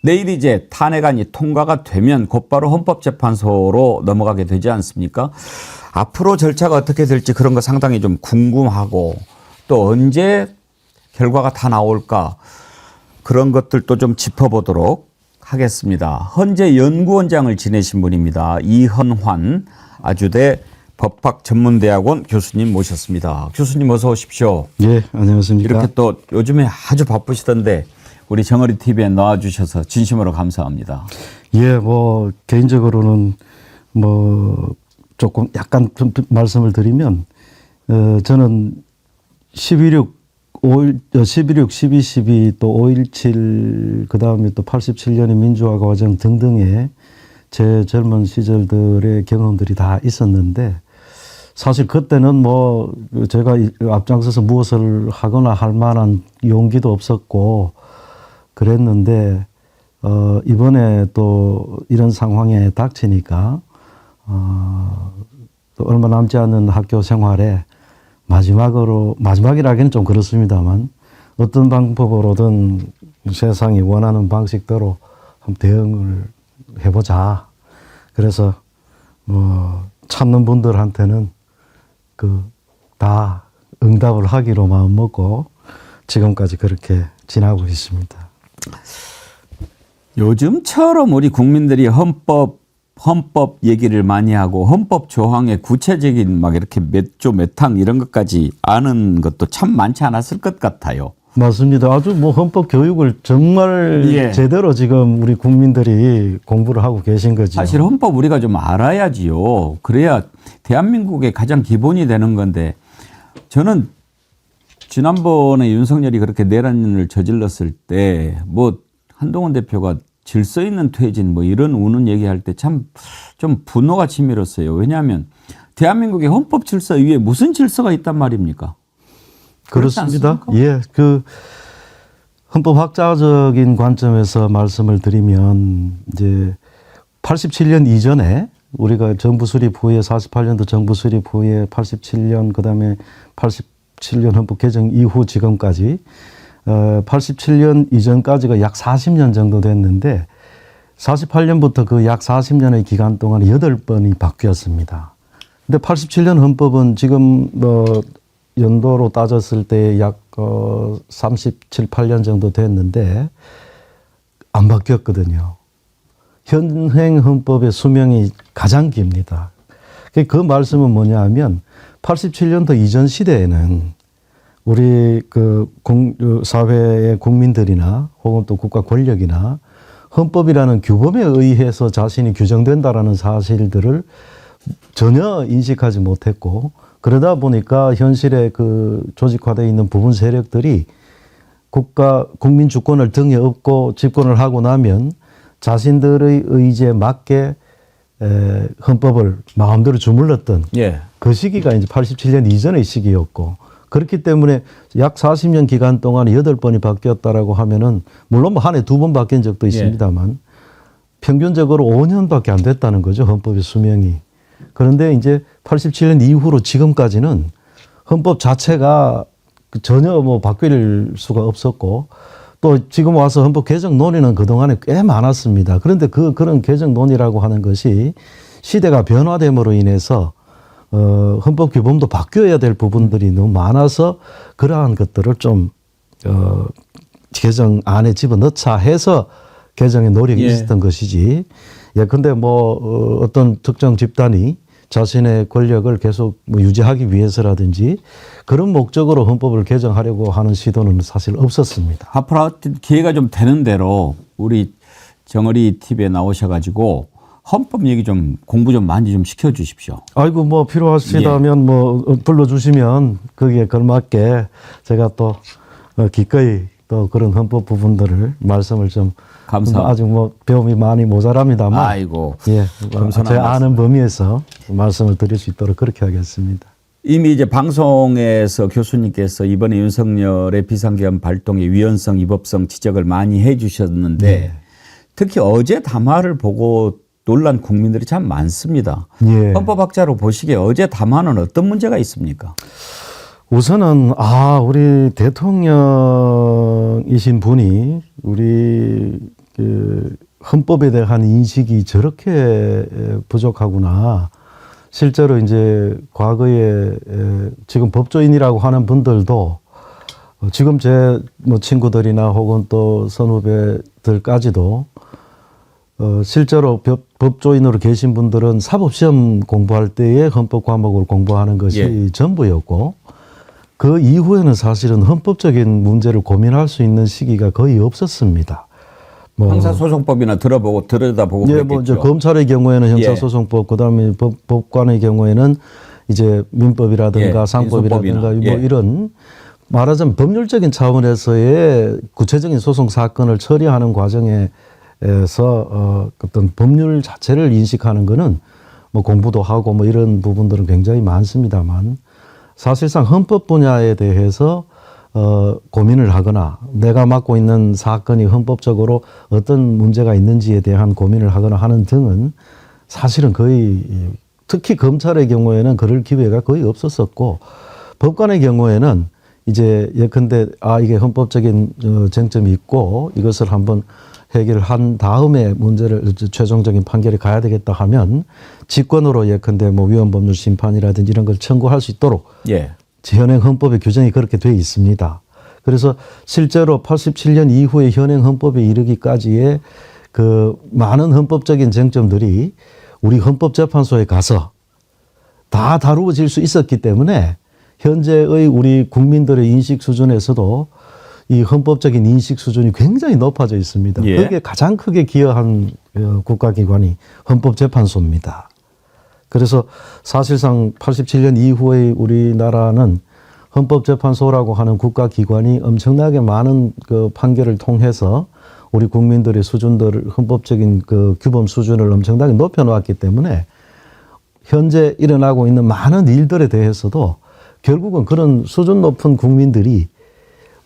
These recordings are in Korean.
내일 이제 탄핵안이 통과가 되면 곧바로 헌법재판소로 넘어가게 되지 않습니까? 앞으로 절차가 어떻게 될지 그런 거 상당히 좀 궁금하고 또 언제 결과가 다 나올까 그런 것들도 좀 짚어보도록 하겠습니다. 헌재 연구원장을 지내신 분입니다. 이헌환 아주대 법학전문대학원 교수님 모셨습니다. 교수님 어서 오십시오. 예, 안녕하십니까. 이렇게 또 요즘에 아주 바쁘시던데 우리 정어리 TV에 나와주셔서 진심으로 감사합니다. 예, 뭐 개인적으로는 뭐 조금 약간 좀 말씀을 드리면 저는 11.6, 12, 12, 또 5.17, 그 다음에 또 87년의 민주화 과정 등등의 제 젊은 시절들의 경험들이 다 있었는데 사실 그때는 뭐 제가 앞장서서 무엇을 하거나 할 만한 용기도 없었고 그랬는데 이번에 또 이런 상황에 닥치니까 또 얼마 남지 않은 학교 생활에 마지막이라기는 좀 그렇습니다만 어떤 방법으로든 세상이 원하는 방식대로 한번 대응을 해보자. 그래서 뭐 찾는 분들한테는 다 응답을 하기로 마음먹고 지금까지 그렇게 지나고 있습니다. 요즘처럼 우리 국민들이 헌법 얘기를 많이 하고 헌법 조항의 구체적인 막 이렇게 몇 조 몇 항 이런 것까지 아는 것도 참 많지 않았을 것 같아요. 맞습니다. 아주 뭐 헌법 교육을 정말 제대로 지금 우리 국민들이 공부를 하고 계신 거죠. 사실 헌법 우리가 좀 알아야지요. 그래야 대한민국의 가장 기본이 되는 건데 저는 지난번에 윤석열이 그렇게 내란을 저질렀을 때 뭐 한동훈 대표가 질서 있는 퇴진 뭐 이런 우는 얘기할 때 참 좀 분노가 치밀었어요. 왜냐하면 대한민국의 헌법 질서 위에 무슨 질서가 있단 말입니까? 그렇습니다. 예, 헌법학자적인 관점에서 말씀을 드리면 이제 87년 이전에 우리가 정부 수립 후에 48년도 정부 수립 후에 87년 그다음에 87년 헌법 개정 이후 지금까지 87년 이전까지가 약 40년 정도 됐는데 48년부터 그 약 40년의 기간 동안 8번이 바뀌었습니다. 근데 87년 헌법은 지금 뭐 연도로 따졌을 때 약 37, 8년 정도 됐는데 안 바뀌었거든요. 현행 헌법의 수명이 가장 깁니다. 그 말씀은 뭐냐 하면 87년도 이전 시대에는 우리 사회의 국민들이나 혹은 또 국가 권력이나 헌법이라는 규범에 의해서 자신이 규정된다라는 사실들을 전혀 인식하지 못했고 그러다 보니까 현실에 조직화되어 있는 부분 세력들이 국민 주권을 등에 업고 집권을 하고 나면 자신들의 의지에 맞게 헌법을 마음대로 주물렀던 그 시기가 이제 87년 이전의 시기였고 그렇기 때문에 약 40년 기간 동안 8번이 바뀌었다라고 하면은 물론 뭐 한 해 2번 바뀐 적도 있습니다만 평균적으로 5년밖에 안 됐다는 거죠. 헌법의 수명이. 그런데 이제 87년 이후로 지금까지는 헌법 자체가 전혀 뭐 바뀔 수가 없었고 또 지금 와서 헌법 개정 논의는 그동안에 꽤 많았습니다. 그런데 그런 개정 논의라고 하는 것이 시대가 변화됨으로 인해서 헌법 규범도 바뀌어야 될 부분들이 너무 많아서 그러한 것들을 좀 개정 안에 집어넣자 해서 개정의 노력이 있었던 것이지. 근데 뭐 어떤 특정 집단이 자신의 권력을 계속 뭐 유지하기 위해서라든지 그런 목적으로 헌법을 개정하려고 하는 시도는 사실 없었습니다. 앞으로 기회가 좀 되는 대로 우리 정어리 TV에 나오셔가지고 헌법 얘기 좀 공부 좀 많이 좀 시켜주십시오. 아이고 뭐 필요하시다면 뭐 불러주시면 거기에 걸맞게 제가 또 기꺼이 또 그런 헌법 부분들을 말씀을 좀 아직 뭐 배움이 많이 모자랍니다만 아이고 제 아는 범위에서 말씀을 드릴 수 있도록 그렇게 하겠습니다. 이미 이제 방송에서 교수님께서 이번에 윤석열의 비상계엄 발동의 위헌성, 위법성 지적을 많이 해주셨는데 특히 어제 담화를 보고 놀란 국민들이 참 많습니다. 헌법학자로 보시기에 어제 담화는 어떤 문제가 있습니까? 우선은 우리 대통령이신 분이 우리 그 헌법에 대한 인식이 저렇게 부족하구나. 실제로 이제 과거에 지금 법조인이라고 하는 분들도 지금 제 뭐 친구들이나 혹은 또 선후배들까지도 실제로 법조인으로 계신 분들은 사법시험 공부할 때에 헌법 과목을 공부하는 것이 예. 전부였고 그 이후에는 사실은 헌법적인 문제를 고민할 수 있는 시기가 거의 없었습니다. 뭐 형사소송법이나 들여다보고 예, 뭐 이제 그랬겠죠. 검찰의 경우에는 형사소송법, 그다음에 법관의 경우에는 이제 민법이라든가 예, 상법이라든가 민소법이나. 뭐 예. 이런 말하자면 법률적인 차원에서의 구체적인 소송 사건을 처리하는 과정에서 어떤 법률 자체를 인식하는 거는 뭐 공부도 하고 뭐 이런 부분들은 굉장히 많습니다만 사실상 헌법 분야에 대해서 고민을 하거나 내가 맡고 있는 사건이 헌법적으로 어떤 문제가 있는지에 대한 고민을 하거나 하는 등은 사실은 거의 특히 검찰의 경우에는 그럴 기회가 거의 없었었고 법관의 경우에는 이제 예컨대 이게 헌법적인 쟁점이 있고 이것을 한번 해결한 다음에 문제를 최종적인 판결에 가야 되겠다 하면 직권으로 예컨대 뭐 위헌법률 심판이라든지 이런 걸 청구할 수 있도록 예. 현행 헌법의 규정이 그렇게 돼 있습니다. 그래서 실제로 87년 이후에 현행 헌법에 이르기까지의 그 많은 헌법적인 쟁점들이 우리 헌법재판소에 가서 다 다루어질 수 있었기 때문에 현재의 우리 국민들의 인식 수준에서도 이 헌법적인 인식 수준이 굉장히 높아져 있습니다. 예. 그게 가장 크게 기여한 국가기관이 헌법재판소입니다. 그래서 사실상 87년 이후에 우리나라는 헌법재판소라고 하는 국가기관이 엄청나게 많은 그 판결을 통해서 우리 국민들의 수준들을 헌법적인 그 규범 수준을 엄청나게 높여놓았기 때문에 현재 일어나고 있는 많은 일들에 대해서도 결국은 그런 수준 높은 국민들이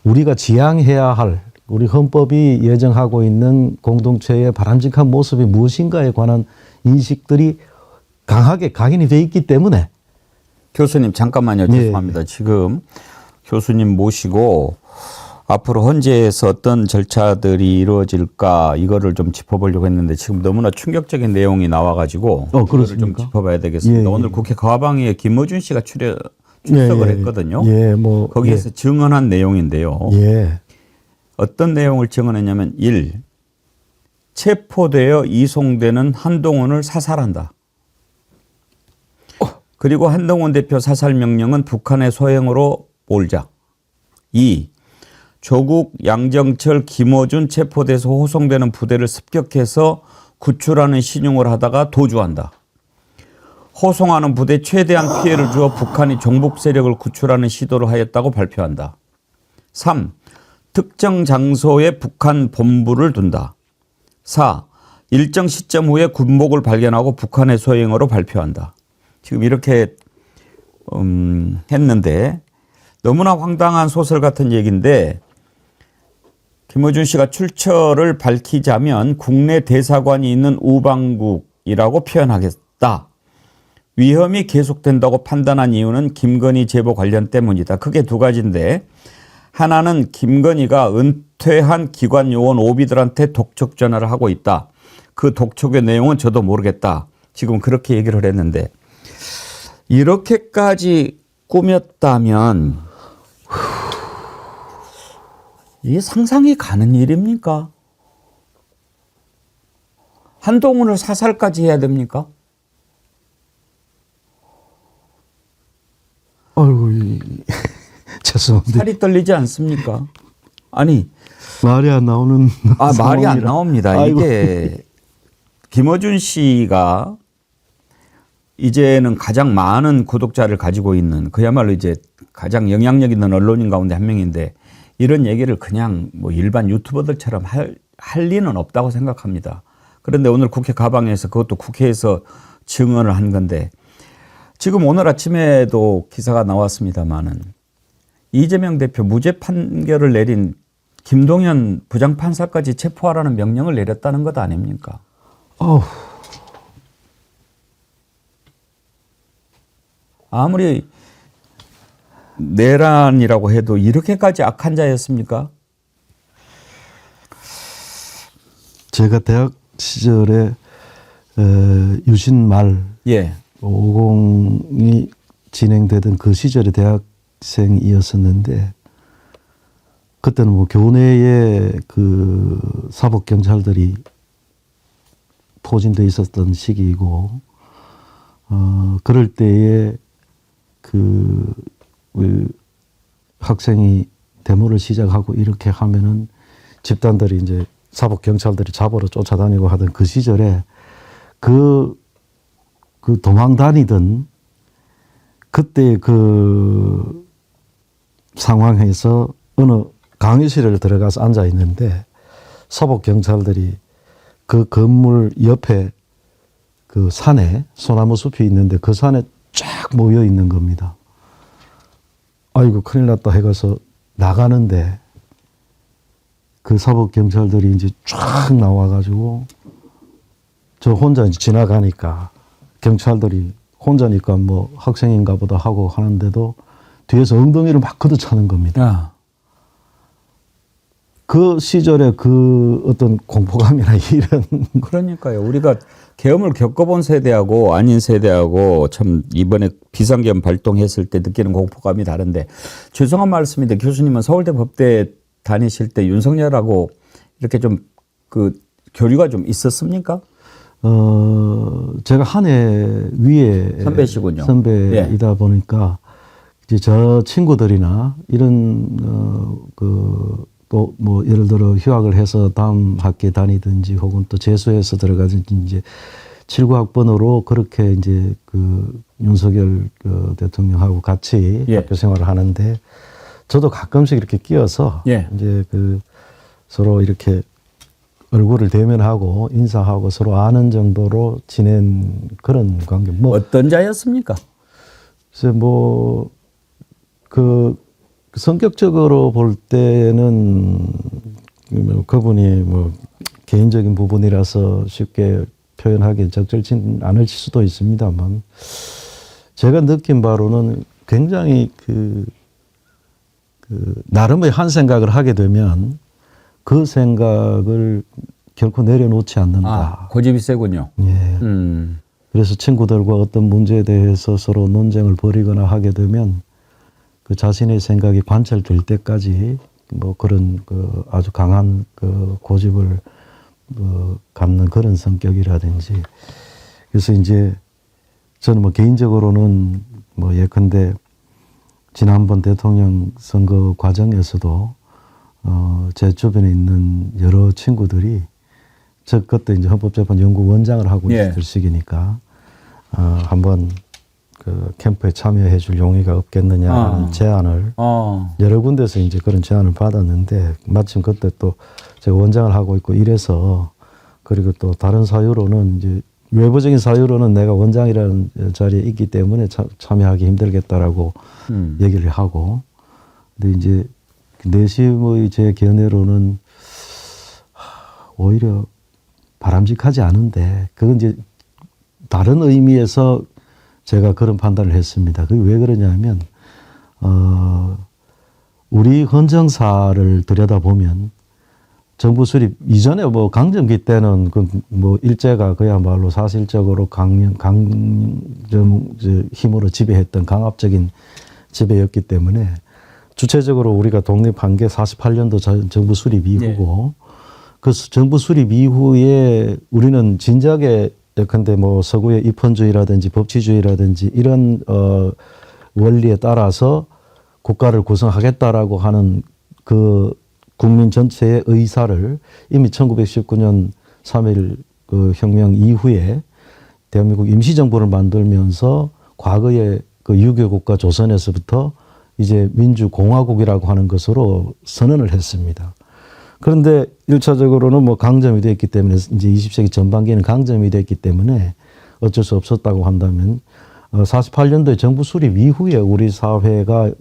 우리가 지향해야 할 우리 헌법이 예정하고 있는 공동체의 바람직한 모습이 무엇인가에 관한 인식들이 강하게 각인이 돼 있기 때문에 교수님 잠깐만요. 죄송합니다. 지금 교수님 모시고 앞으로 헌재에서 어떤 절차들이 이루어질까 이거를 좀 짚어보려고 했는데 지금 너무나 충격적인 내용이 나와가지고 그거를 좀 짚어봐야 되겠습니다. 오늘 국회 과방위에 김어준 씨가 출석을 했거든요. 뭐 거기에서 증언한 내용인데요. 어떤 내용을 증언했냐면 1. 체포되어 이송되는 한동훈을 사살한다. 그리고 한동훈 대표 사살 명령은 북한의 소행으로 몰자. 2. 조국, 양정철, 김어준 체포돼서 호송되는 부대를 습격해서 구출하는 신용을 하다가 도주한다. 호송하는 부대에 최대한 피해를 주어 북한이 종북 세력을 구출하는 시도를 하였다고 발표한다. 3. 특정 장소에 북한 본부를 둔다. 4. 일정 시점 후에 군복을 발견하고 북한의 소행으로 발표한다. 지금 이렇게 했는데 너무나 황당한 소설 같은 얘기인데 김어준 씨가 출처를 밝히자면 국내 대사관이 있는 우방국이라고 표현하겠다. 위험이 계속된다고 판단한 이유는 김건희 제보 관련 때문이다. 크게 두 가지인데 하나는 김건희가 은퇴한 기관 요원 오비들한테 독촉 전화를 하고 있다. 그 독촉의 내용은 저도 모르겠다. 지금 그렇게 얘기를 했는데 이렇게까지 꾸몄다면 이게 상상이 가는 일입니까? 한동훈을 사살까지 해야 됩니까? 아이고, 죄송합니다. 살이 떨리지 않습니까? 아니 말이 안 나오는 말이 안 나옵니다. 아이고. 이게 김어준 씨가 이제는 가장 많은 구독자를 가지고 있는 그야말로 이제 가장 영향력 있는 언론인 가운데 한 명인데 이런 얘기를 그냥 뭐 일반 유튜버들처럼 할 리는 없다고 생각합니다. 그런데 오늘 국회 가방에서 그것도 국회에서 증언을 한 건데 지금 오늘 아침에도 기사가 나왔습니다마는 이재명 대표 무죄 판결을 내린 김동연 부장판사까지 체포하라는 명령을 내렸다는 것 아닙니까? 아무리 내란이라고 해도 이렇게까지 악한 자였습니까? 제가 대학 시절에 유신 말 예. 50이 진행되던 그 시절에 대학생이었었는데 그때는 뭐 교내에 그 사법 경찰들이 포진돼 있었던 시기이고 그럴 때에 그 학생이 데모를 시작하고 이렇게 하면은 집단들이 이제 사법 경찰들이 잡으러 쫓아다니고 하던 그 시절에 그 도망 다니던 그때 그 상황에서 어느 강의실에 들어가서 앉아 있는데 사법 경찰들이 그 건물 옆에 그 산에 소나무 숲이 있는데 그 산에 쫙 모여 있는 겁니다. 아이고 큰일 났다 해가서 나가는데 그 사법 경찰들이 이제 쫙 나와가지고 저 혼자 이제 지나가니까 경찰들이 혼자니까 뭐 학생인가 보다 하고 하는데도 뒤에서 엉덩이를 막 걷어차는 겁니다. 아. 그 시절에 그 어떤 공포감이나 이런 그러니까요. 우리가 계엄을 겪어본 세대하고 아닌 세대하고 참 이번에 비상계엄 발동했을 때 느끼는 공포감이 다른데 죄송한 말씀인데 교수님은 서울대 법대 다니실 때 윤석열하고 이렇게 좀 그 교류가 좀 있었습니까? 제가 한 해 위에 선배시군요. 선배이다 보니까 이제 저 친구들이나 이런 또 뭐 예를 들어 휴학을 해서 다음 학기에 다니든지 혹은 또 재수해서 들어가든지 이제 79학번으로 그렇게 이제 그 윤석열 대통령하고 같이 예. 학교 생활을 하는데 저도 가끔씩 이렇게 끼어서 예. 이제 그 서로 이렇게 얼굴을 대면하고 인사하고 서로 아는 정도로 지낸 그런 관계. 뭐 어떤 자였습니까? 글쎄 그 성격적으로 볼 때는 그분이 뭐 개인적인 부분이라서 쉽게 표현하기 적절치 않을 수도 있습니다만 제가 느낀 바로는 굉장히 그 나름의 한 생각을 하게 되면 그 생각을 결코 내려놓지 않는다. 아, 고집이 세군요. 예. 그래서 친구들과 어떤 문제에 대해서 서로 논쟁을 벌이거나 하게 되면 그 자신의 생각이 관철될 때까지 뭐 그런 그 아주 강한 그 고집을 갖는 그런 성격이라든지 그래서 이제 저는 뭐 개인적으로는 뭐 예컨대 지난번 대통령 선거 과정에서도 제 주변에 있는 여러 친구들이 저 그때 이제 헌법재판 연구원장을 하고 예. 있을 시기니까 한번 그 캠프에 참여해 줄 용의가 없겠느냐는 제안을 여러 군데서 이제 그런 제안을 받았는데 마침 그때 또 제가 원장을 하고 있고 이래서 그리고 또 다른 사유로는 이제 외부적인 사유로는 내가 원장이라는 자리에 있기 때문에 참여하기 힘들겠다라고 얘기를 하고 근데 이제 내심의 제 견해로는 오히려 바람직하지 않은데 그건 이제 다른 의미에서 제가 그런 판단을 했습니다. 그게 왜 그러냐면 우리 헌정사를 들여다보면 정부 수립 이전에 뭐 강점기 때는 그 뭐 일제가 그야말로 사실적으로 강점 힘으로 지배했던 강압적인 지배였기 때문에 주체적으로 우리가 독립한 게 48년도 정부 수립 이후고 그 정부 수립 이후에 우리는 진작에 예컨대 뭐 서구의 입헌주의라든지 법치주의라든지 이런 원리에 따라서 국가를 구성하겠다라고 하는 그 국민 전체의 의사를 이미 1919년 3.1 그 혁명 이후에 대한민국 임시정부를 만들면서 과거의 그 유교 국가 조선에서부터 이제 민주공화국이라고 하는 것으로 선언을 했습니다. 그런데 1차적으로는 뭐 강점이 됐기 때문에 이제 20세기 전반기에는 강점이 됐기 때문에 어쩔 수 없었다고 한다면 48년도에 정부 수립 이후에 우리 사회가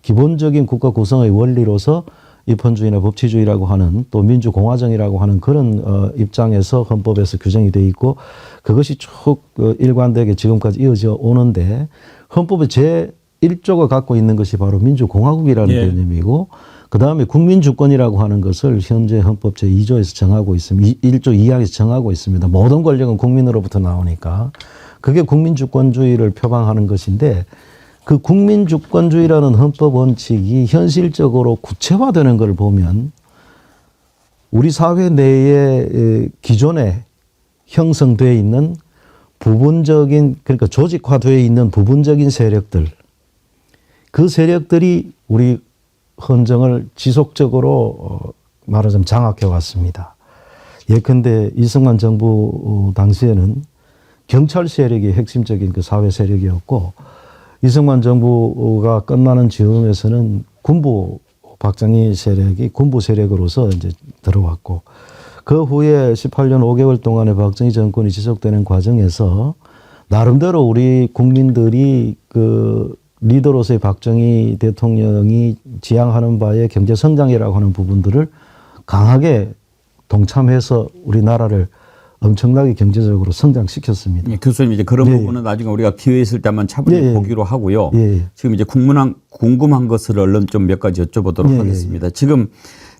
기본적인 국가 구성의 원리로서 입헌주의나 법치주의라고 하는 또 민주공화정이라고 하는 그런 입장에서 헌법에서 규정이 되어 있고 그것이 쭉 일관되게 지금까지 이어져 오는데 헌법의 제1조가 갖고 있는 것이 바로 민주공화국이라는 개념이고 그다음에 국민주권이라고 하는 것을 현재 헌법 제2조에서 정하고 있습니다. 1조 2항에서 정하고 있습니다. 모든 권력은 국민으로부터 나오니까 그게 국민주권주의를 표방하는 것인데 그 국민주권주의라는 헌법 원칙이 현실적으로 구체화되는 걸 보면 우리 사회 내에 기존에 형성되어 있는 부분적인 그러니까 조직화되어 있는 부분적인 세력들 그 세력들이 우리 헌정을 지속적으로 말하자면 장악해 왔습니다. 예컨대 이승만 정부 당시에는 경찰 세력이 핵심적인 그 사회 세력이었고 이승만 정부가 끝나는 즈음에서는 군부 박정희 세력이 군부 세력으로서 이제 들어왔고 그 후에 18년 5개월 동안의 박정희 정권이 지속되는 과정에서 나름대로 우리 국민들이 그 리더로서의 박정희 대통령이 지향하는 바의 경제 성장이라고 하는 부분들을 강하게 동참해서 우리나라를 엄청나게 경제적으로 성장시켰습니다. 예, 교수님 이제 그런 예, 부분은 나중에 우리가 기회 있을 때 한번 차분히 예, 예. 보기로 하고요. 예. 지금 이제 궁금한 것을 얼른 좀 몇 가지 여쭤보도록 예, 하겠습니다. 지금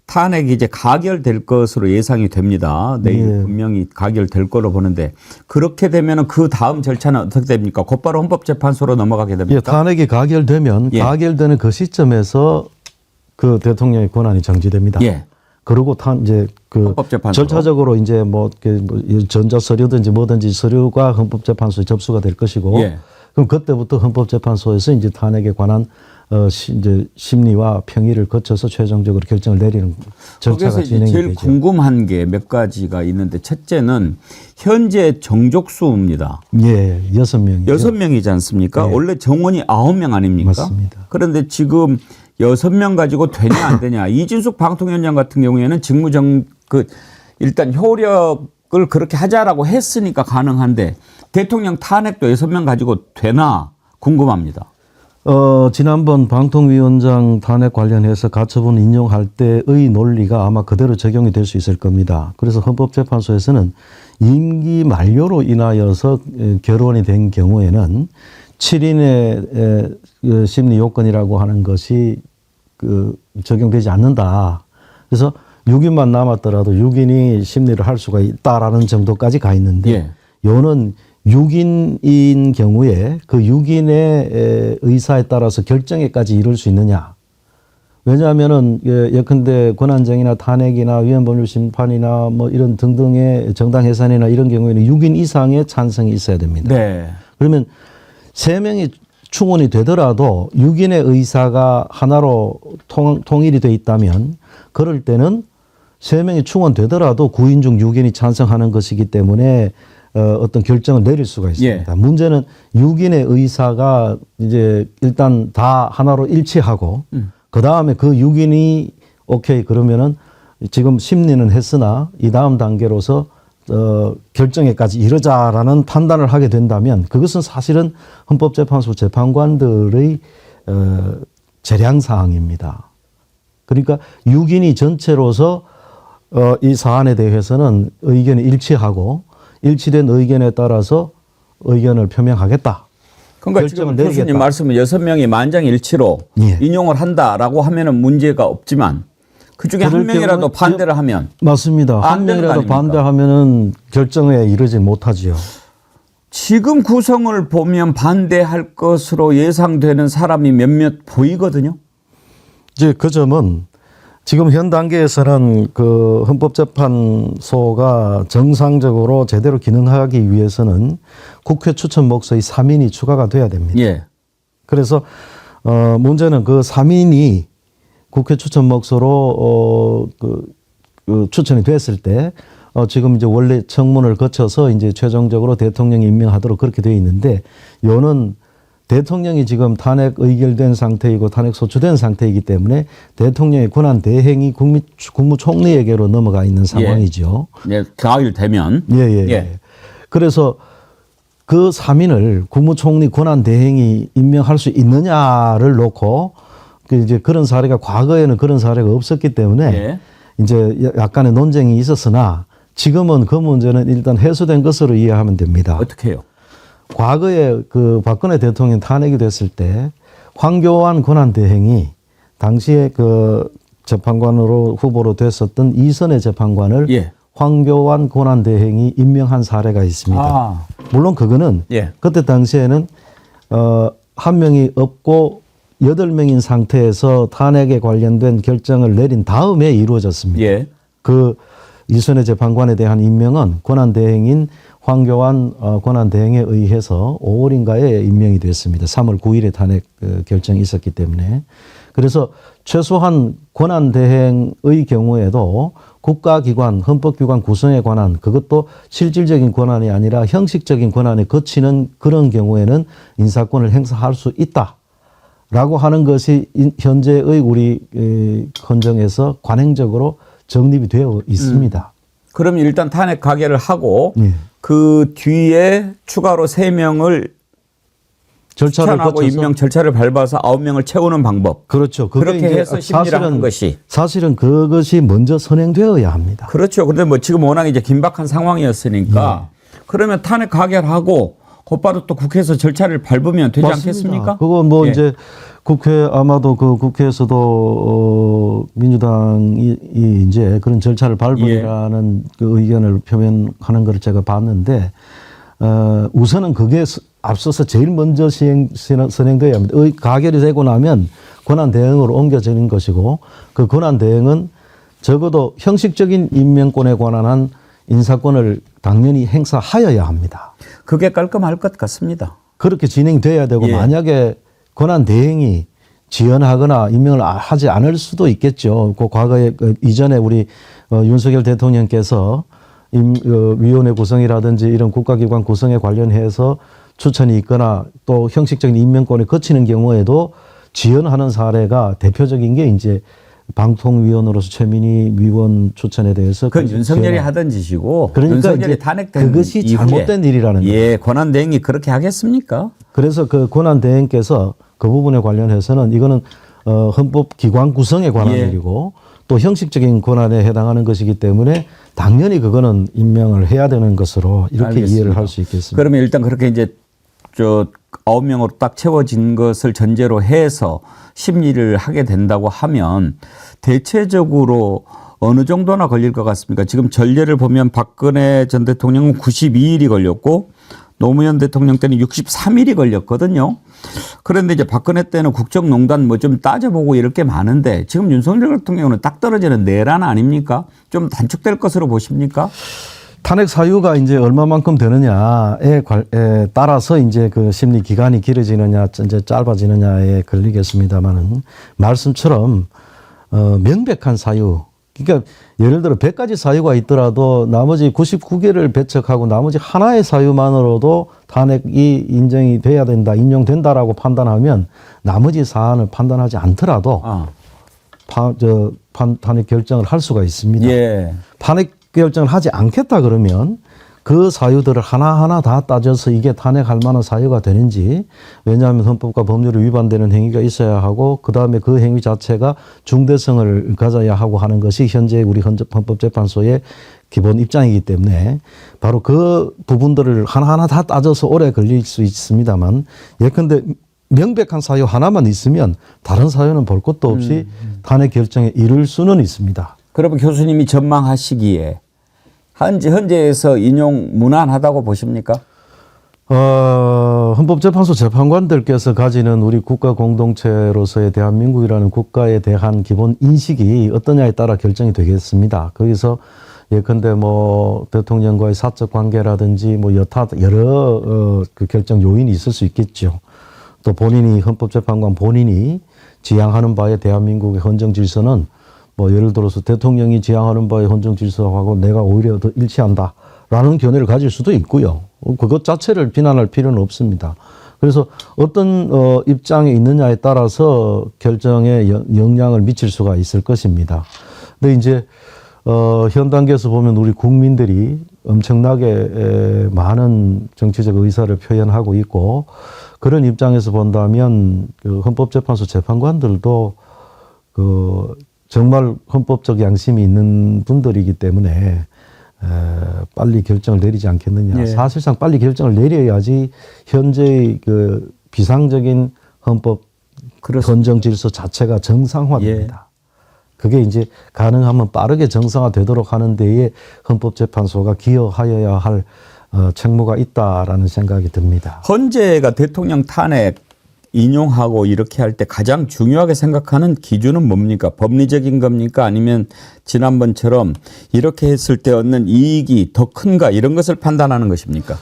탄핵이 이제 가결될 것으로 예상이 됩니다. 내일 예. 분명히 가결될 거로 보는데 그렇게 되면 그 다음 절차는 어떻게 됩니까? 곧바로 헌법재판소로 넘어가게 됩니까? 예, 탄핵이 가결되면 예. 가결되는 그 시점에서 그 대통령의 권한이 정지됩니다. 예. 그리고 이제 그 헌법재판소로. 절차적으로 이제 뭐 전자 서류든지 뭐든지 서류가 헌법재판소에 접수가 될 것이고 예. 그럼 그때부터 헌법재판소에서 이제 탄핵에 관한 이제 심리와 평의를 거쳐서 최종적으로 결정을 내리는 절차가 거기서 이제 진행이 제일 되죠. 궁금한 게 몇 가지가 있는데 첫째는 현재 정족수입니다. 예, 6명이죠. 6명이지 않습니까? 네. 원래 정원이 9명 아닙니까? 맞습니다. 그런데 지금 6명 가지고 되냐 안 되냐. 이진숙 방통위원장 같은 경우에는 일단 효력을 그렇게 하자라고 했으니까 가능한데 대통령 탄핵도 6명 가지고 되나 궁금합니다. 지난번 방통위원장 탄핵 관련해서 가처분 인용할 때의 논리가 아마 그대로 적용이 될 수 있을 겁니다. 그래서 헌법재판소에서는 임기 만료로 인하여서 결원이 된 경우에는 7인의 심리 요건이라고 하는 것이 적용되지 않는다. 그래서 6인만 남았더라도 6인이 심리를 할 수가 있다라는 정도까지 가 있는데 예. 요는 6인인 경우에 그 6인의 의사에 따라서 결정에까지 이룰 수 있느냐. 왜냐하면은 예컨대 권한쟁의나 탄핵이나 위헌법률 심판이나 뭐 이런 등등의 정당 해산이나 이런 경우에는 6인 이상의 찬성이 있어야 됩니다. 네. 그러면 3명이 충원이 되더라도 6인의 의사가 하나로 통일이 돼 있다면 그럴 때는 3명이 충원되더라도 9인 중 6인이 찬성하는 것이기 때문에 어떤 결정을 내릴 수가 있습니다. 예. 문제는 6인의 의사가 이제 일단 다 하나로 일치하고 그 다음에 그 6인이 오케이 그러면은 지금 심리는 했으나 이 다음 단계로서 결정에까지 이르자라는 판단을 하게 된다면 그것은 사실은 헌법재판소 재판관들의 재량 사항입니다. 그러니까 6인이 전체로서 이 사안에 대해서는 의견이 일치하고 일치된 의견에 따라서 의견을 표명하겠다. 그러니까 지금 결정을 교수님 내리겠다. 말씀은 6명이 만장일치로 예. 인용을 한다라고 하면은 문제가 없지만 그중에 한 그럴 명이라도 경우에- 반대를 하면 맞습니다. 안 한 되는 거 명이라도 아닙니까? 반대하면은 결정에 이르지 못하지요. 지금 구성을 보면 반대할 것으로 예상되는 사람이 몇몇 보이거든요. 이제 그 점은 지금 현 단계에서는 그 헌법재판소가 정상적으로 제대로 기능하기 위해서는 국회 추천 목소의 3인이 추가가 돼야 됩니다. 예. 그래서 문제는 그 3인이 국회 추천 목소로 추천이 됐을 때 지금 이제 원래 청문을 거쳐서 이제 최종적으로 대통령이 임명하도록 그렇게 되어 있는데 요는 대통령이 지금 탄핵 의결된 상태이고 탄핵 소추된 상태이기 때문에 대통령의 권한 대행이 국무총리에게로 넘어가 있는 상황이죠. 예. 가을 되면 예. 그래서 그 3인을 국무총리 권한 대행이 임명할 수 있느냐를 놓고 이제 그런 사례가 과거에는 그런 사례가 없었기 때문에 예. 이제 약간의 논쟁이 있었으나 지금은 그 문제는 일단 해소된 것으로 이해하면 됩니다. 어떻게 해요? 과거에 그 박근혜 대통령 탄핵이 됐을 때 황교안 권한대행이 당시에 그 재판관으로 후보로 됐었던 이선의 재판관을 예. 황교안 권한대행이 임명한 사례가 있습니다. 아. 물론 그거는 예. 그때 당시에는 한 명이 없고 8명인 상태에서 탄핵에 관련된 결정을 내린 다음에 이루어졌습니다. 예. 그 이선의 재판관에 대한 임명은 권한대행인 황교안 권한대행에 의해서 5월인가에 임명이 됐습니다. 3월 9일에 탄핵 결정이 있었기 때문에. 그래서 최소한 권한대행의 경우에도 국가기관, 헌법기관 구성에 관한 그것도 실질적인 권한이 아니라 형식적인 권한에 거치는 그런 경우에는 인사권을 행사할 수 있다라고 하는 것이 현재의 우리 헌정에서 관행적으로 정립이 되어 있습니다. 그럼 일단 탄핵 가결을 하고 예. 그 뒤에 추가로 3명을 절차를 추천하고 거쳐서 임명 절차를 밟아서 9명을 채우는 방법. 그렇죠. 그게 그렇게 이제 해서 심리를 하는 것이. 사실은 그것이 먼저 선행되어야 합니다. 그렇죠. 그런데 뭐 지금 워낙 이제 긴박한 상황이었으니까 그러면 탄핵 가결하고 곧바로 또 국회에서 절차를 밟으면 되지 맞습니다. 않겠습니까? 그거 뭐 예. 이제 국회 아마도 그 국회에서도 민주당이 이제 그런 절차를 밟으라는 그 의견을 표명하는 걸 제가 봤는데 우선은 그게 앞서서 제일 먼저 선행돼야 합니다. 가결이 되고 나면 권한 대행으로 옮겨지는 것이고 그 권한 대행은 적어도 형식적인 임명권에 관한 한 인사권을 당연히 행사하여야 합니다. 그게 깔끔할 것 같습니다. 그렇게 진행돼야 되고 예. 만약에 권한 대행이 지연하거나 임명을 하지 않을 수도 있겠죠. 그 과거에 이전에 우리 윤석열 대통령께서 위원회 구성이라든지 이런 국가기관 구성에 관련해서 추천이 있거나 또 형식적인 임명권에 거치는 경우에도 지연하는 사례가 대표적인 게 이제 방통위원으로서 최민희 위원 추천에 대해서 그건 윤석열이 하던 짓이고 그러니까 윤석열이 이제 탄핵된 그것이 이후에 잘못된 일이라는 거예요. 예, 권한대행이 그렇게 하겠습니까? 그래서 그 권한대행께서 그 부분에 관련해서는 이거는 헌법기관 구성에 관한 예. 일이고 또 형식적인 권한에 해당하는 것이기 때문에 당연히 그거는 임명을 해야 되는 것으로 이렇게 알겠습니다. 이해를 할 수 있겠습니다. 그러면 일단 그렇게 이제 9명으로 딱 채워진 것을 전제로 해서 심리를 하게 된다고 하면 대체적으로 어느 정도나 걸릴 것 같습니까? 지금 전례를 보면 박근혜 전 대통령은 92일이 걸렸고 노무현 대통령 때는 63일이 걸렸거든요. 그런데 이제 박근혜 때는 국정농단 뭐 좀 따져보고 이럴 게 많은데 지금 윤석열 같은 경우는 딱 떨어지는 내란 아닙니까? 좀 단축될 것으로 보십니까? 탄핵 사유가 이제 얼마만큼 되느냐에 따라서 이제 그 심리 기간이 길어지느냐, 이제 짧아지느냐에 걸리겠습니다만은 말씀처럼 명백한 사유. 그러니까 예를 들어 100가지 사유가 있더라도 나머지 99개를 배척하고 나머지 하나의 사유만으로도 탄핵이 인정이 돼야 된다, 인용된다라고 판단하면 나머지 사안을 판단하지 않더라도 탄핵 결정을 할 수가 있습니다. 예. 탄핵 결정을 하지 않겠다 그러면 그 사유들을 하나하나 다 따져서 이게 탄핵할 만한 사유가 되는지, 왜냐하면 헌법과 법률에 위반되는 행위가 있어야 하고 그다음에 그 행위 자체가 중대성을 가져야 하고 하는 것이 현재 우리 헌법재판소의 기본 입장이기 때문에 바로 그 부분들을 하나하나 다 따져서 오래 걸릴 수 있습니다만 예컨대 명백한 사유 하나만 있으면 다른 사유는 볼 것도 없이 탄핵 결정에 이를 수는 있습니다. 그러면 교수님이 전망하시기에 현재에서 인용 무난하다고 보십니까? 헌법재판소 재판관들께서 가지는 우리 국가 공동체로서의 대한민국이라는 국가에 대한 기본 인식이 어떠냐에 따라 결정이 되겠습니다. 거기서 예컨대 뭐 대통령과의 사적 관계라든지 뭐 여러 그 결정 요인이 있을 수 있겠죠. 또 본인이 헌법재판관 본인이 지향하는 바에 대한민국의 헌정 질서는 뭐 예를 들어서 대통령이 지향하는 바의 헌정 질서하고 내가 오히려 더 일치한다라는 견해를 가질 수도 있고요. 그것 자체를 비난할 필요는 없습니다. 그래서 어떤 입장에 있느냐에 따라서 결정에 영향을 미칠 수가 있을 것입니다. 근데 이제 현 단계에서 보면 우리 국민들이 엄청나게 많은 정치적 의사를 표현하고 있고 그런 입장에서 본다면 그 헌법재판소 재판관들도 그 정말 헌법적 양심이 있는 분들이기 때문에 빨리 결정을 내리지 않겠느냐. 예. 사실상 빨리 결정을 내려야지 현재의 그 비상적인 헌법 헌정 질서 자체가 정상화됩니다. 그게 이제 가능하면 빠르게 정상화되도록 하는 데에 헌법재판소가 기여하여야 할 책무가 있다라는 생각이 듭니다. 헌재가 대통령 탄핵 인용하고 이렇게 할 때 가장 중요하게 생각하는 기준은 뭡니까? 법리적인 겁니까? 아니면 지난번처럼 이렇게 했을 때 얻는 이익이 더 큰가 이런 것을 판단하는 것입니까?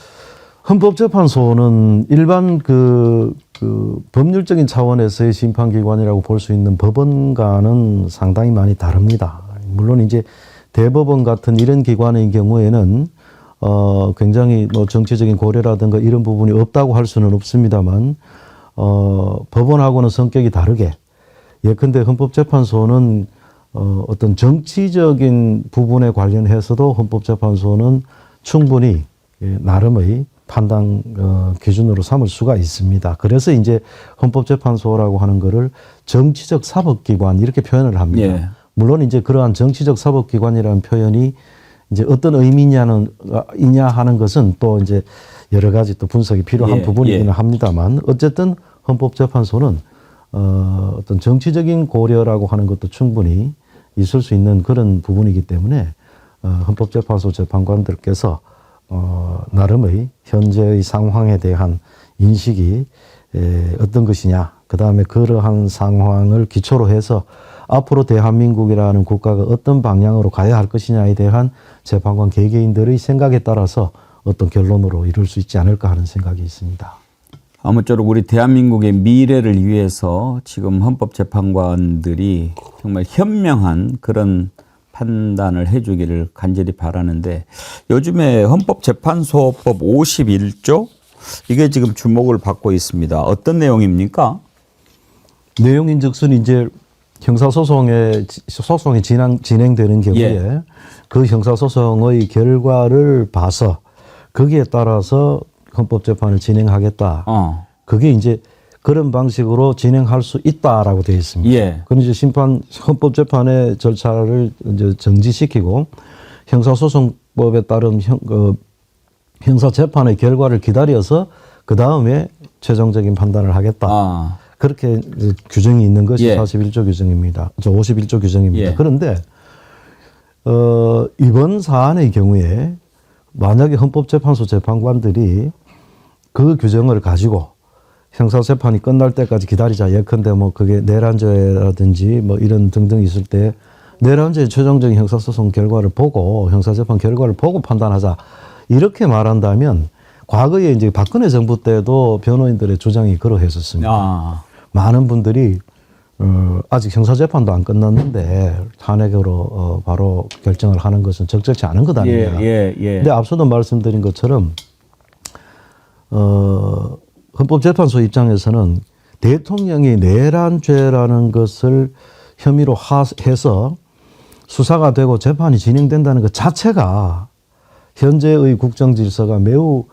헌법재판소는 일반 그 법률적인 차원에서의 심판기관이라고 볼 수 있는 법원과는 상당히 많이 다릅니다. 물론 이제 대법원 같은 이런 기관의 경우에는 굉장히 뭐 정치적인 고려라든가 이런 부분이 없다고 할 수는 없습니다만 법원하고는 성격이 다르게 예컨대 헌법재판소는 어떤 정치적인 부분에 관련해서도 헌법재판소는 충분히 나름의 판단 기준으로 삼을 수가 있습니다. 그래서 이제 헌법재판소라고 하는 거를 정치적 사법기관 이렇게 표현을 합니다. 예. 물론 이제 그러한 정치적 사법기관이라는 표현이 이제 어떤 의미냐 하는 것은 또 이제 여러 가지 또 분석이 필요한 예, 부분이기는 예. 합니다만 어쨌든 헌법재판소는 어떤 정치적인 고려라고 하는 것도 충분히 있을 수 있는 그런 부분이기 때문에 헌법재판소 재판관들께서 나름의 현재의 상황에 대한 인식이 어떤 것이냐, 그 다음에 그러한 상황을 기초로 해서 앞으로 대한민국이라는 국가가 어떤 방향으로 가야 할 것이냐에 대한 재판관 개개인들의 생각에 따라서 어떤 결론으로 이룰 수 있지 않을까 하는 생각이 있습니다. 아무쪼록 우리 대한민국의 미래를 위해서 지금 헌법재판관들이 정말 현명한 그런 판단을 해주기를 간절히 바라는데 요즘에 헌법재판소법 51조 이게 지금 주목을 받고 있습니다. 어떤 내용입니까? 내용인즉슨 이제 소송이 진행되는 경우에 예. 그 형사소송의 결과를 봐서 거기에 따라서 헌법재판을 진행하겠다. 그게 이제 그런 방식으로 진행할 수 있다라고 되어 있습니다. 예. 그럼 이제 헌법재판의 절차를 이제 정지시키고 형사소송법에 따른 형사재판의 결과를 기다려서 그 다음에 최종적인 판단을 하겠다. 그렇게 규정이 있는 것이 예. 41조 규정입니다. 51조 규정입니다. 예. 그런데 이번 사안의 경우에 만약에 헌법재판소 재판관들이 그 규정을 가지고 형사재판이 끝날 때까지 기다리자. 예컨대 뭐 그게 내란죄라든지 뭐 이런 등등 있을 때 내란죄의 최종적인 형사소송 결과를 보고 형사재판 결과를 보고 판단하자. 이렇게 말한다면 과거에 이제 박근혜 정부 때도 변호인들의 주장이 그러했었습니다. 많은 분들이 아직 형사재판도 안 끝났는데 탄핵으로 바로 결정을 하는 것은 적절치 않은 것 아니냐. 근데 앞서도 말씀드린 것처럼 헌법재판소 입장에서는 대통령이 내란죄라는 것을 혐의로 해서 수사가 되고 재판이 진행된다는 것 자체가 현재의 국정질서가 매우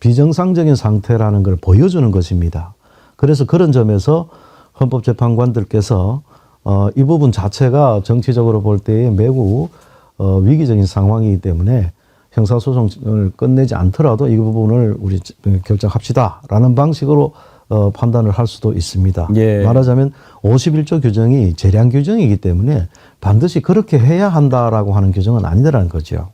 비정상적인 상태라는 걸 보여주는 것입니다. 그래서 그런 점에서 헌법재판관들께서 이 부분 자체가 정치적으로 볼 때에 매우 위기적인 상황이기 때문에 형사소송을 끝내지 않더라도 이 부분을 우리 결정합시다라는 방식으로 판단을 할 수도 있습니다. 예. 말하자면 51조 규정이 재량 규정이기 때문에 반드시 그렇게 해야 한다라고 하는 규정은 아니더라는 거죠.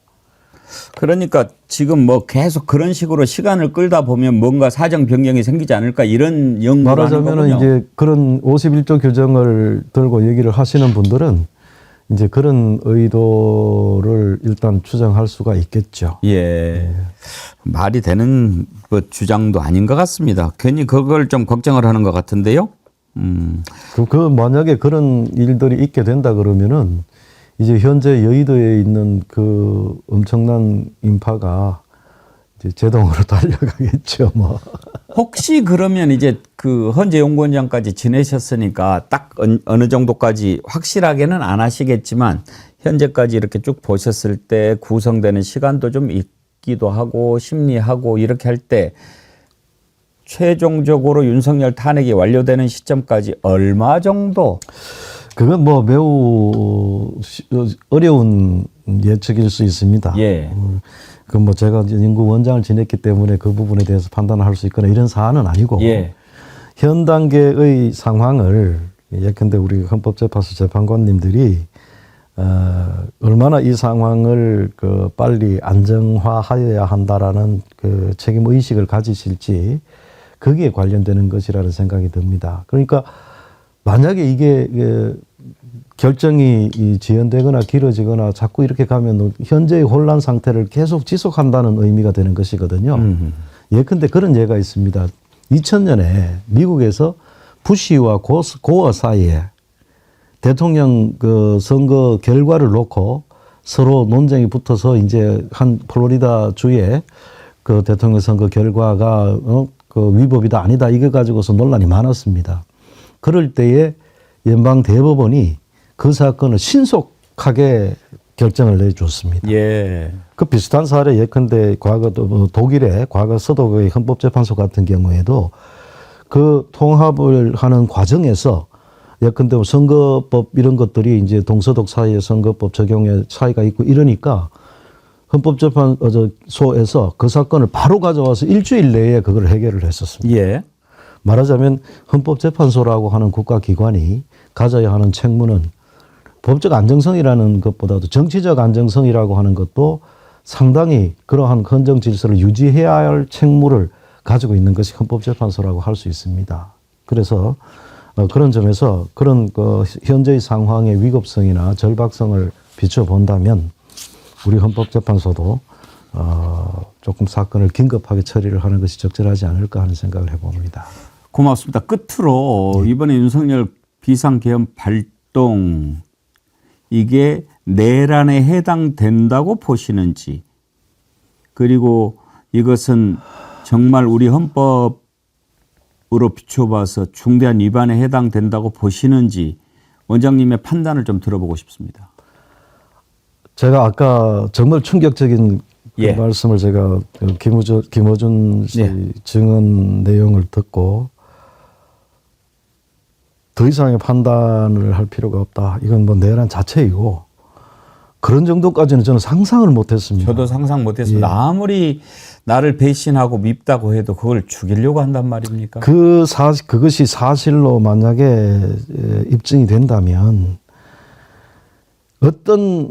그러니까 지금 뭐 계속 그런 식으로 시간을 끌다 보면 뭔가 사정 변경이 생기지 않을까 이런 연구를 하는 거군요. 말하자면 이제 그런 51조 규정을 들고 얘기를 하시는 분들은 이제 그런 의도를 일단 추정할 수가 있겠죠. 예. 말이 되는 뭐 주장도 아닌 것 같습니다. 괜히 그걸 좀 걱정을 하는 것 같은데요. 만약에 그런 일들이 있게 된다 그러면은 이제 현재 여의도에 있는 그 엄청난 인파가 이제 제동으로 달려가겠죠, 뭐. 혹시 그러면 이제 그 헌재 연구원장까지 지내셨으니까 딱 어느 정도까지 확실하게는 안 하시겠지만 현재까지 이렇게 쭉 보셨을 때 구성되는 시간도 좀 있기도 하고 심리하고 이렇게 할 때 최종적으로 윤석열 탄핵이 완료되는 시점까지 얼마 정도? 그건 뭐 매우 어려운 예측일 수 있습니다. 예. 그 뭐 제가 연구원장을 지냈기 때문에 그 부분에 대해서 판단을 할 수 있거나 이런 사안은 아니고 예. 현 단계의 상황을 예컨대 우리 헌법재판소 재판관님들이 얼마나 이 상황을 빨리 안정화하여야 한다라는 책임 의식을 가지실지 거기에 관련되는 것이라는 생각이 듭니다. 그러니까 만약에 이게 결정이 지연되거나 길어지거나 자꾸 이렇게 가면 현재의 혼란 상태를 계속 지속한다는 의미가 되는 것이거든요. 예컨대 그런 예가 있습니다. 2000년에 미국에서 부시와 고어 사이에 대통령 선거 결과를 놓고 서로 논쟁이 붙어서 이제 한 플로리다 주에 대통령 선거 결과가 위법이다 아니다 이거 가지고서 논란이 많았습니다. 그럴 때에 연방 대법원이 그 사건을 신속하게 결정을 내줬습니다. 예. 그 비슷한 사례 예컨대 과거 독일의 과거 서독의 헌법재판소 같은 경우에도 그 통합을 하는 과정에서 예컨대 선거법 이런 것들이 이제 동서독 사이의 선거법 적용에 차이가 있고 이러니까 헌법재판소에서 그 사건을 바로 가져와서 일주일 내에 그걸 해결을 했었습니다. 예. 말하자면 헌법재판소라고 하는 국가기관이 가져야 하는 책무는 법적 안정성이라는 것보다도 정치적 안정성이라고 하는 것도 상당히 그러한 헌정 질서를 유지해야 할 책무를 가지고 있는 것이 헌법재판소라고 할 수 있습니다. 그래서 그런 점에서 그런 현재의 상황의 위급성이나 절박성을 비춰본다면 우리 헌법재판소도 조금 사건을 긴급하게 처리를 하는 것이 적절하지 않을까 하는 생각을 해봅니다. 고맙습니다. 끝으로 이번에 윤석열 비상계엄 발동 이게 내란에 해당된다고 보시는지 그리고 이것은 정말 우리 헌법으로 비춰봐서 중대한 위반에 해당된다고 보시는지 원장님의 판단을 좀 들어보고 싶습니다. 제가 아까 정말 충격적인 예. 그 말씀을 제가 김어준 씨 예. 증언 내용을 듣고 더 이상의 판단을 할 필요가 없다. 이건 뭐 내란 자체이고 그런 정도까지는 저는 상상을 못했습니다. 저도 상상 못했습니다. 예. 아무리 나를 배신하고 밉다고 해도 그걸 죽이려고 한단 말입니까? 그것이 사실로 만약에 입증이 된다면 어떤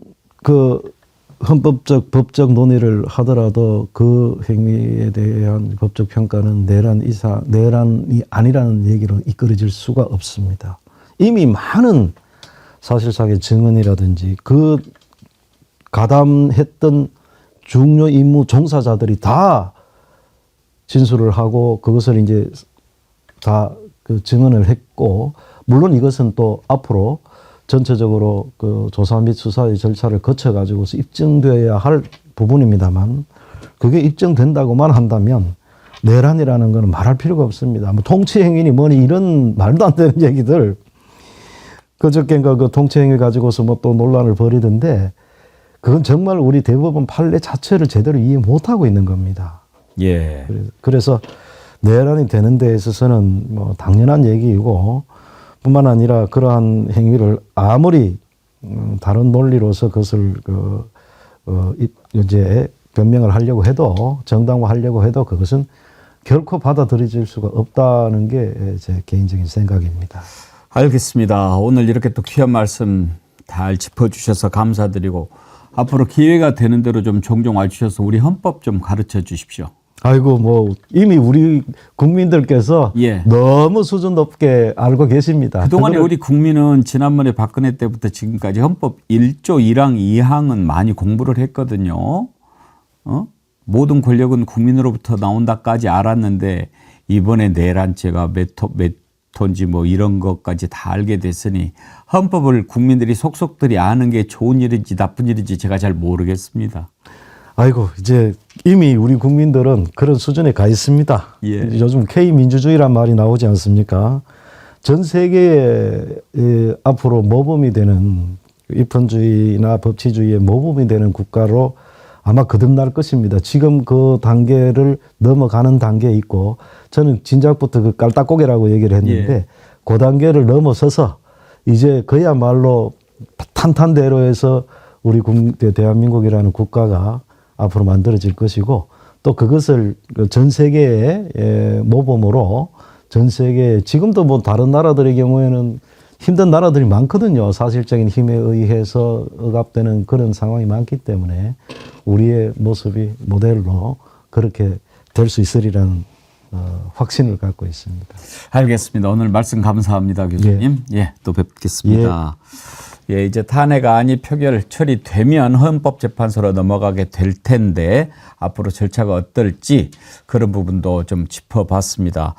헌법적 법적 논의를 하더라도 그 행위에 대한 법적 평가는 내란이 아니라는 얘기로 이끌어질 수가 없습니다. 이미 많은 사실상의 증언이라든지 그 가담했던 중요 임무 종사자들이 다 진술을 하고 그것을 이제 다 증언을 했고 물론 이것은 또 앞으로 전체적으로 조사 및 수사의 절차를 거쳐가지고서 입증되어야 할 부분입니다만 그게 입증된다고만 한다면 내란이라는 것은 말할 필요가 없습니다. 뭐 통치행위니 뭐니 이런 말도 안 되는 얘기들 그저께인가 그 통치행위 가지고서 뭐 또 논란을 벌이던데 그건 정말 우리 대법원 판례 자체를 제대로 이해 못하고 있는 겁니다. 예. 그래서 내란이 되는 데 있어서는 뭐 당연한 얘기이고 뿐만 아니라 그러한 행위를 아무리 다른 논리로서 그것을 이제 변명을 하려고 해도 정당화하려고 해도 그것은 결코 받아들여질 수가 없다는 게 제 개인적인 생각입니다. 알겠습니다. 오늘 이렇게 또 귀한 말씀 잘 짚어주셔서 감사드리고 앞으로 기회가 되는 대로 좀 종종 와주셔서 우리 헌법 좀 가르쳐 주십시오. 아이고 뭐 이미 우리 국민들께서 예. 너무 수준 높게 알고 계십니다. 그동안에 우리 국민은 지난번에 박근혜 때부터 지금까지 헌법 1조 1항 2항은 많이 공부를 했거든요. 모든 권력은 국민으로부터 나온다까지 알았는데 이번에 내란죄가 몇 톤지 뭐 이런 것까지 다 알게 됐으니 헌법을 국민들이 속속들이 아는 게 좋은 일인지 나쁜 일인지 제가 잘 모르겠습니다. 아이고 이제 이미 우리 국민들은 그런 수준에 가 있습니다. 예. 요즘 K민주주의란 말이 나오지 않습니까? 전 세계에 앞으로 모범이 되는 입헌주의나 법치주의의 모범이 되는 국가로 아마 거듭날 것입니다. 지금 그 단계를 넘어가는 단계에 있고 저는 진작부터 그 깔딱고개라고 얘기를 했는데 예. 그 단계를 넘어서서 이제 그야말로 탄탄대로해서 우리 대한민국이라는 국가가 앞으로 만들어질 것이고 또 그것을 전 세계의 모범으로 전 세계 지금도 뭐 다른 나라들의 경우에는 힘든 나라들이 많거든요. 사실적인 힘에 의해서 억압되는 그런 상황이 많기 때문에 우리의 모습이 모델로 그렇게 될 수 있으리라는 확신을 갖고 있습니다. 알겠습니다. 오늘 말씀 감사합니다, 교수님. 예, 또 뵙겠습니다. 예, 이제 탄핵안이 표결 처리되면 헌법재판소로 넘어가게 될 텐데 앞으로 절차가 어떨지 그런 부분도 좀 짚어봤습니다.